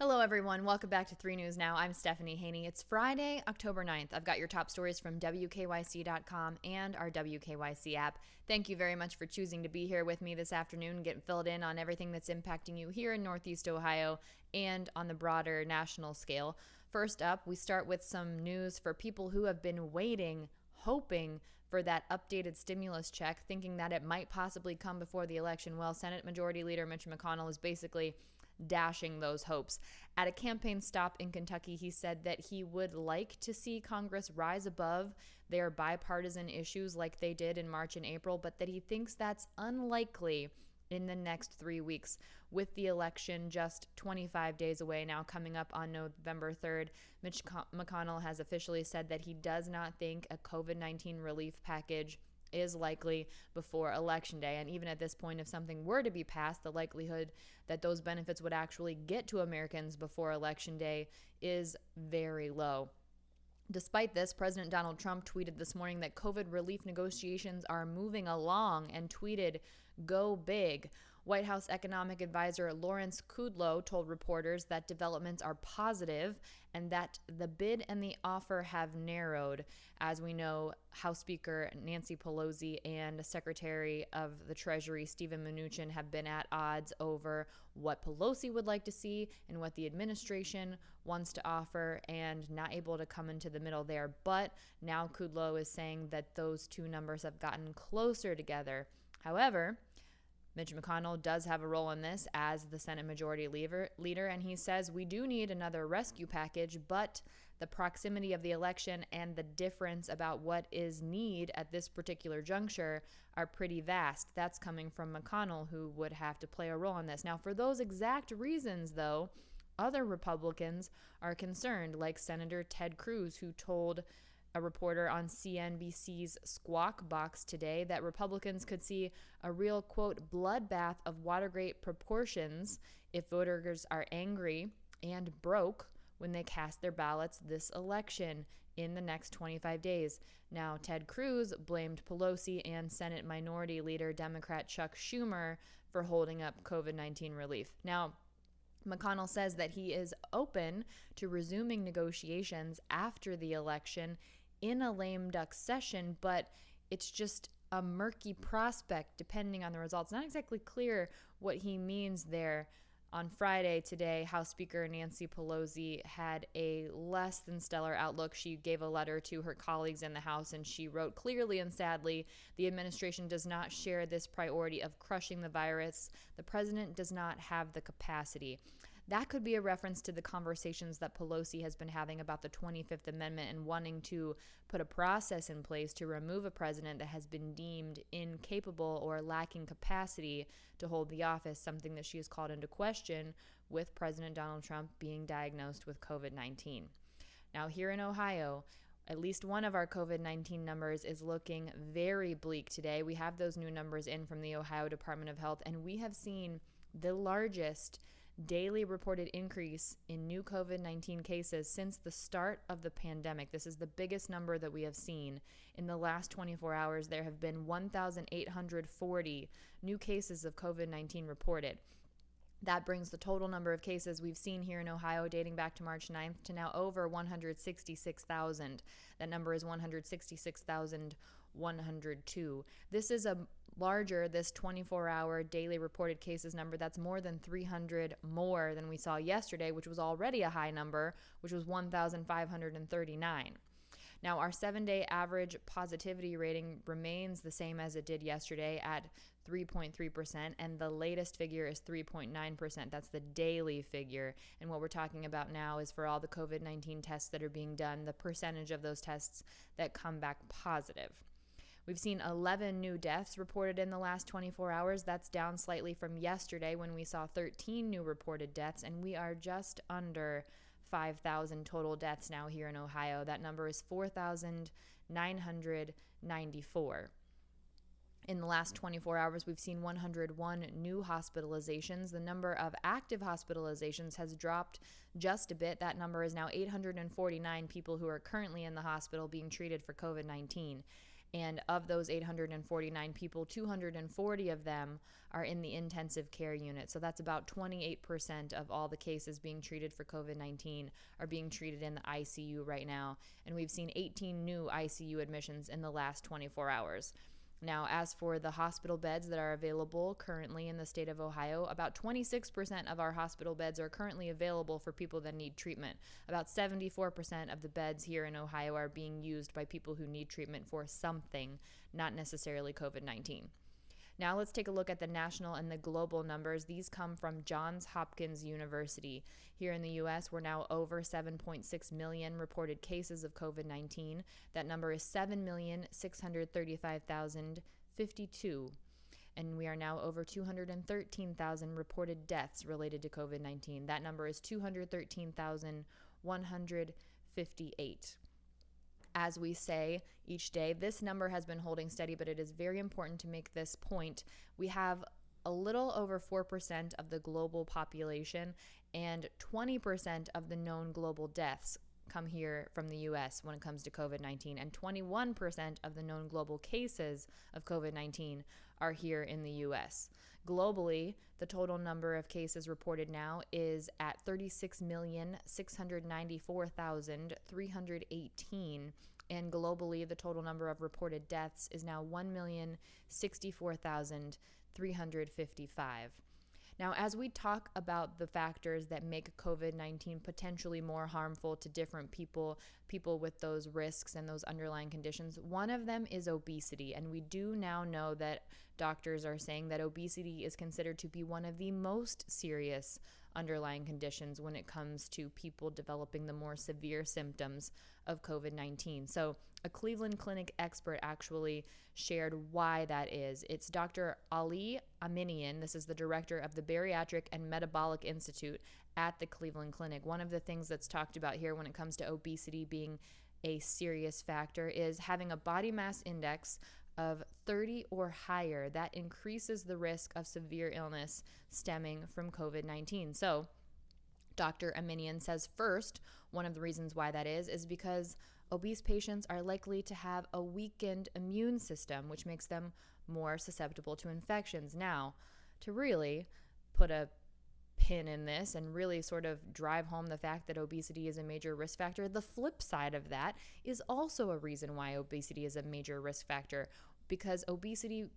Hello, everyone. Welcome back to 3 News Now. I'm Stephanie Haney. It's Friday, October 9th. I've got your top stories from WKYC.com and our WKYC app. Thank you very much for choosing to be here with me this afternoon, getting filled in on everything that's impacting you here in Northeast Ohio and on the broader national scale. First up, we start with some news for people who have been waiting, hoping for that updated stimulus check, thinking that it might possibly come before the election. Well, Senate Majority Leader Mitch McConnell is basically dashing those hopes. At a campaign stop in Kentucky, he said that he would like to see Congress rise above their bipartisan issues like they did in March and April, but that he thinks that's unlikely in the next 3 weeks. With the election just 25 days away now, coming up on November 3rd, Mitch McConnell has officially said that he does not think a COVID-19 relief package is likely before Election Day. And even at this point, if something were to be passed, the likelihood that those benefits would actually get to Americans before Election Day is very low. Despite this, President Donald Trump tweeted this morning that COVID relief negotiations are moving along and tweeted, "Go big." White House economic advisor Lawrence Kudlow told reporters that developments are positive and that the bid and the offer have narrowed. As we know, House Speaker Nancy Pelosi and Secretary of the Treasury Steven Mnuchin have been at odds over what Pelosi would like to see and what the administration wants to offer, and not able to come into the middle there. But now Kudlow is saying that those two numbers have gotten closer together. However, Mitch McConnell does have a role in this as the Senate Majority Leader, and he says we do need another rescue package, but the proximity of the election and the difference about what is need at this particular juncture are pretty vast. That's coming from McConnell, who would have to play a role in this. Now, for those exact reasons, though, other Republicans are concerned, like Senator Ted Cruz, who told a reporter on CNBC's Squawk Box today that Republicans could see a real, quote, bloodbath of Watergate proportions if voters are angry and broke when they cast their ballots this election in the next 25 days. Now, Ted Cruz blamed Pelosi and Senate Minority Leader Democrat Chuck Schumer for holding up COVID-19 relief. Now, McConnell says that he is open to resuming negotiations after the election in a lame duck session, but it's just a murky prospect depending on the results. Not exactly clear what he means there. On Friday today, House Speaker Nancy Pelosi had a less than stellar outlook. She gave a letter to her colleagues in the House, and she wrote, "Clearly and sadly, the administration does not share this priority of crushing the virus. The president does not have the capacity." That could be a reference to the conversations that Pelosi has been having about the 25th Amendment and wanting to put a process in place to remove a president that has been deemed incapable or lacking capacity to hold the office, something that she has called into question with President Donald Trump being diagnosed with COVID-19. Now, here in Ohio, at least one of our COVID-19 numbers is looking very bleak today. We have those new numbers in from the Ohio Department of Health, and we have seen the largest daily reported increase in new COVID-19 cases since the start of the pandemic. This is the biggest number that we have seen. In the last 24 hours, there have been 1,840 new cases of COVID-19 reported. That brings the total number of cases we've seen here in Ohio dating back to March 9th to now over 166,000. That number is 166,102. This is this 24-hour daily reported cases number. That's more than 300 more than we saw yesterday, which was already a high number, which was 1,539. Now, our 7-day average positivity rating remains the same as it did yesterday at 3.3%, and the latest figure is 3.9%. That's the daily figure. And what we're talking about now is for all the COVID-19 tests that are being done, the percentage of those tests that come back positive. We've seen 11 new deaths reported in the last 24 hours. That's down slightly from yesterday when we saw 13 new reported deaths, and we are just under 5,000 total deaths now here in Ohio. That number is 4,994. In the last 24 hours, we've seen 101 new hospitalizations. The number of active hospitalizations has dropped just a bit. That number is now 849 people who are currently in the hospital being treated for COVID-19. And of those 849 people, 240 of them are in the intensive care unit. So that's about 28% of all the cases being treated for COVID-19 are being treated in the ICU right now. And we've seen 18 new ICU admissions in the last 24 hours. Now, as for the hospital beds that are available currently in the state of Ohio, about 26% of our hospital beds are currently available for people that need treatment. About 74% of the beds here in Ohio are being used by people who need treatment for something, not necessarily COVID-19. Now let's take a look at the national and the global numbers. These come from Johns Hopkins University. Here in the U.S., we're now over 7.6 million reported cases of COVID-19. That number is 7,635,052. And we are now over 213,000 reported deaths related to COVID-19. That number is 213,158. As we say each day, this number has been holding steady, but it is very important to make this point. We have a little over 4% of the global population, and 20% of the known global deaths come here from the U.S. when it comes to COVID-19, and 21% of the known global cases of COVID-19 are here in the U.S. Globally, the total number of cases reported now is at 36,694,318, and globally, the total number of reported deaths is now 1,064,355. Now, as we talk about the factors that make COVID-19 potentially more harmful to different people with those risks and those underlying conditions, one of them is obesity. And we do now know that doctors are saying that obesity is considered to be one of the most serious underlying conditions when it comes to people developing the more severe symptoms of COVID-19. So a Cleveland Clinic expert actually shared why that is. It's Dr. Ali Aminian. This is the director of the Bariatric and Metabolic Institute at the Cleveland Clinic. One of the things that's talked about here when it comes to obesity being a serious factor is having a body mass index of 30 or higher. That increases the risk of severe illness stemming from COVID-19. So Dr. Aminian says first, one of the reasons why that is because obese patients are likely to have a weakened immune system, which makes them more susceptible to infections. Now, to really put a pin in this and really sort of drive home the fact that obesity is a major risk factor, the flip side of that is also a reason why obesity is a major risk factor, because obesity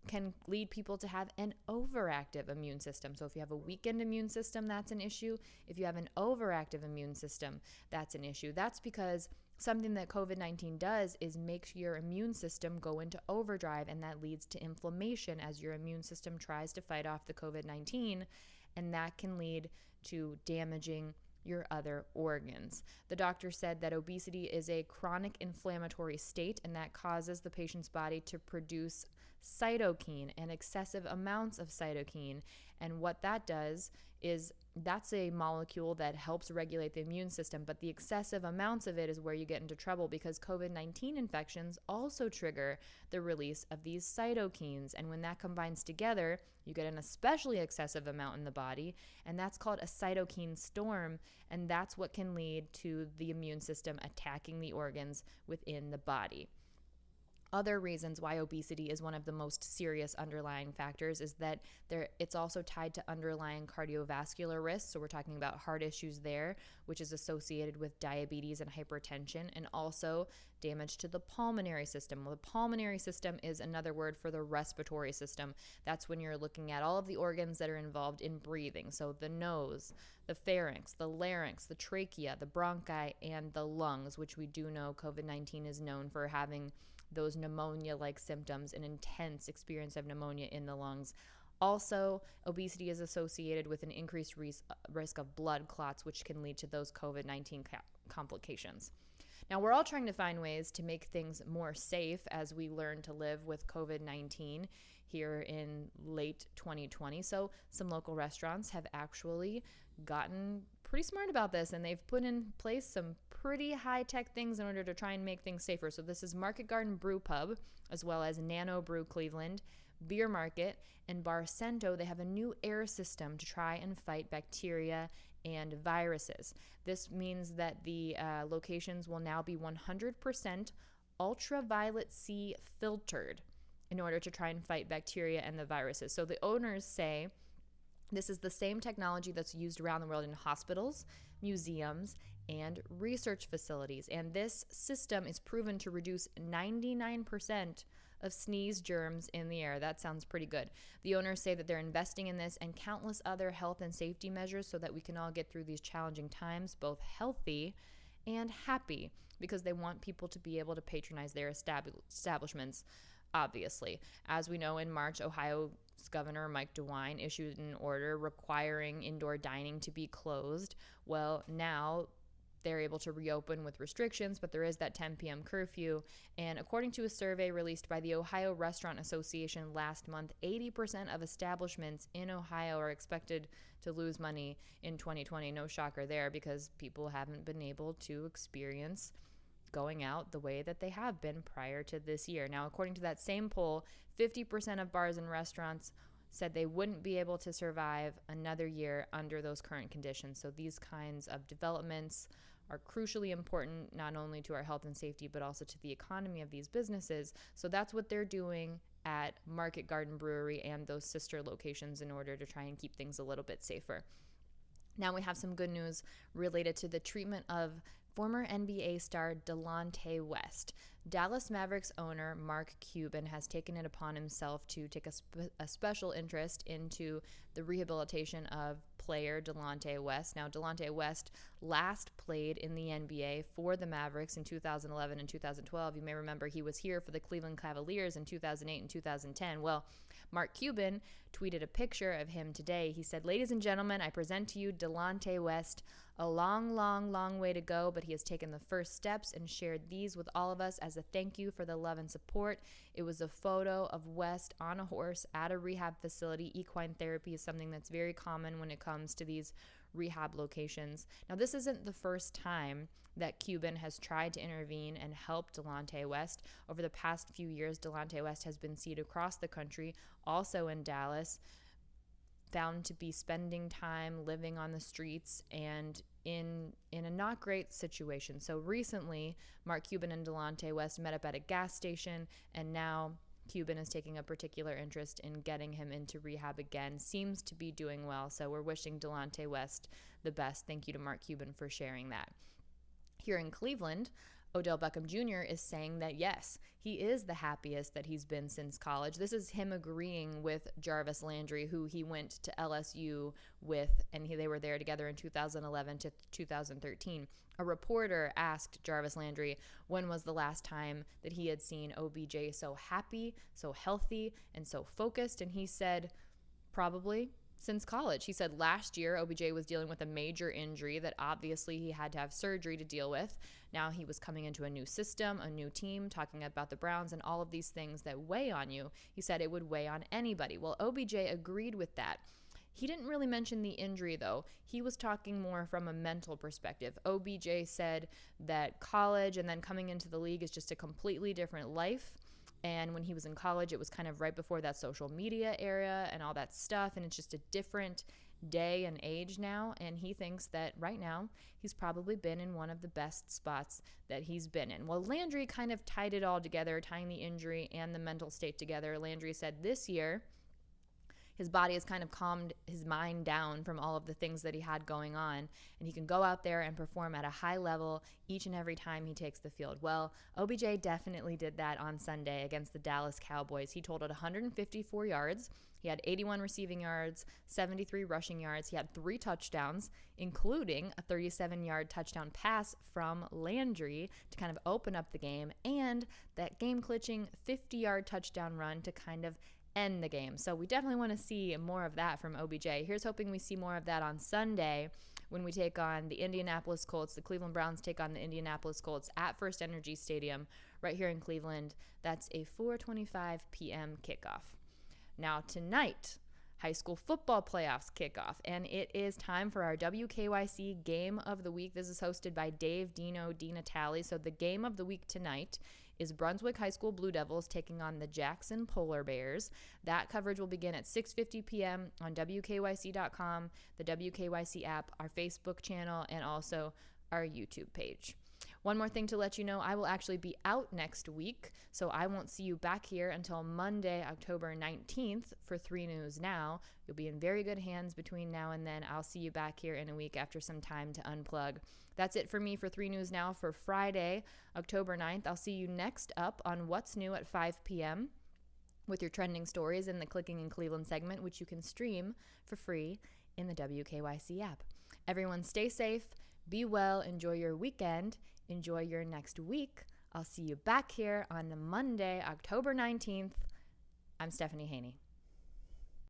can lead people to have an overactive immune system. So if you have a weakened immune system, that's an issue. If you have an overactive immune system, that's an issue. That's because something that COVID-19 does is makes your immune system go into overdrive, and that leads to inflammation as your immune system tries to fight off the COVID-19, and that can lead to damaging your other organs. The doctor said that obesity is a chronic inflammatory state, and that causes the patient's body to produce cytokine and excessive amounts of cytokine. And what that does is that's a molecule that helps regulate the immune system, but the excessive amounts of it is where you get into trouble, because COVID-19 infections also trigger the release of these cytokines. And when that combines together, you get an especially excessive amount in the body, and that's called a cytokine storm, and that's what can lead to the immune system attacking the organs within the body. Other reasons why obesity is one of the most serious underlying factors is that it's also tied to underlying cardiovascular risks. So we're talking about heart issues there, which is associated with diabetes and hypertension, and also damage to the pulmonary system. Well, the pulmonary system is another word for the respiratory system. That's when you're looking at all of the organs that are involved in breathing. So the nose, the pharynx, the larynx, the trachea, the bronchi, and the lungs, which we do know COVID-19 is known for having those pneumonia-like symptoms, an intense experience of pneumonia in the lungs. Also, obesity is associated with an increased risk of blood clots, which can lead to those COVID-19 complications. Now, we're all trying to find ways to make things more safe as we learn to live with COVID-19 here in late 2020. So some local restaurants have actually gotten pretty smart about this, and they've put in place some pretty high-tech things in order to try and make things safer. So this is Garden Brewpub, as well as Nano Brew Cleveland, Beer Market, and Barcento. They have a new air system to try and fight bacteria and viruses. This means that the locations will now be 100% ultraviolet C filtered in order to try and fight bacteria and the viruses. So the owners say this is the same technology that's used around the world in hospitals, museums, and research facilities. And this system is proven to reduce 99% of sneeze germs in the air. That sounds pretty good. The owners say that they're investing in this and countless other health and safety measures so that we can all get through these challenging times, both healthy and happy, because they want people to be able to patronize their establishments, obviously. As we know, in March, Ohio's Governor Mike DeWine issued an order requiring indoor dining to be closed. Well, now they're able to reopen with restrictions, but there is that 10 p.m. curfew. And according to a survey released by the Ohio Restaurant Association last month, 80% of establishments in Ohio are expected to lose money in 2020. No shocker there, because people haven't been able to experience going out the way that they have been prior to this year. Now, according to that same poll, 50% of bars and restaurants said they wouldn't be able to survive another year under those current conditions. So these kinds of developments are crucially important, not only to our health and safety, but also to the economy of these businesses. So that's what they're doing at Market Garden Brewery and those sister locations in order to try and keep things a little bit safer. Now we have some good news related to the treatment of former NBA star Delonte West. Dallas Mavericks owner Mark Cuban has taken it upon himself to take a special interest into the rehabilitation of player Delonte West. Now, Delonte West last played in the NBA for the Mavericks in 2011 and 2012. You may remember he was here for the Cleveland Cavaliers in 2008 and 2010. Well, Mark Cuban tweeted a picture of him today. He said, "Ladies and gentlemen, I present to you Delonte West. A long, long, long way to go, but he has taken the first steps and shared these with all of us as a thank you for the love and support." It was a photo of West on a horse at a rehab facility. Equine therapy is something that's very common when it comes to these rehab locations. Now, this isn't the first time that Cuban has tried to intervene and help Delonte West. Over the past few years, Delonte West has been seen across the country, also in Dallas, found to be spending time living on the streets and in a not great situation. So recently, Mark Cuban and Delonte West met up at a gas station, and now Cuban is taking a particular interest in getting him into rehab again. Seems to be doing well, so we're wishing Delonte West the best. Thank you to Mark Cuban for sharing that. Here in Cleveland, Odell Beckham Jr. is saying that, yes, he is the happiest that he's been since college. This is him agreeing with Jarvis Landry, who he went to LSU with, and they were there together in 2011 to 2013. A reporter asked Jarvis Landry when was the last time that he had seen OBJ so happy, so healthy, and so focused, and he said, probably since college. He said last year OBJ was dealing with a major injury that obviously he had to have surgery to deal with. Now he was coming into a new system, a new team, talking about the Browns and all of these things that weigh on you. He said it would weigh on anybody. Well, OBJ agreed with that. He didn't really mention the injury, though. He was talking more from a mental perspective. OBJ said that college and then coming into the league is just a completely different life. And when he was in college, it was kind of right before that social media era and all that stuff. And it's just a different day and age now. And he thinks that right now he's probably been in one of the best spots that he's been in. Well, Landry kind of tied it all together, tying the injury and the mental state together. Landry said this year his body has kind of calmed his mind down from all of the things that he had going on, and he can go out there and perform at a high level each and every time he takes the field. Well, OBJ definitely did that on Sunday against the Dallas Cowboys. He totaled 154 yards. He had 81 receiving yards, 73 rushing yards. He had 3 touchdowns, including a 37-yard touchdown pass from Landry to kind of open up the game, and that game-clinching 50-yard touchdown run to kind of end the game. So we definitely want to see more of that from OBJ. Here's hoping we see more of that on Sunday when we take on the Indianapolis Colts. The Cleveland Browns take on the Indianapolis Colts at First Energy Stadium right here in Cleveland. That's a 4:25 p.m. kickoff. Now tonight, high school football playoffs kickoff, and it is time for our WKYC Game of the Week. This is hosted by Dave Dino DiNatale. So the Game of the Week tonight is Brunswick High School Blue Devils taking on the Jackson Polar Bears. That coverage will begin at 6:50 p.m. on WKYC.com, the WKYC app, our Facebook channel, and also our YouTube page. One more thing to let you know, I will actually be out next week, so I won't see you back here until Monday, October 19th for 3 News Now. You'll be in very good hands between now and then. I'll see you back here in a week after some time to unplug. That's it for me for 3 News Now for Friday, October 9th. I'll see you next up on What's New at 5 p.m. with your trending stories in the Clicking in Cleveland segment, which you can stream for free in the WKYC app. Everyone stay safe, be well, enjoy your weekend, enjoy your next week. I'll see you back here on the Monday, October 19th. I'm Stephanie Haney.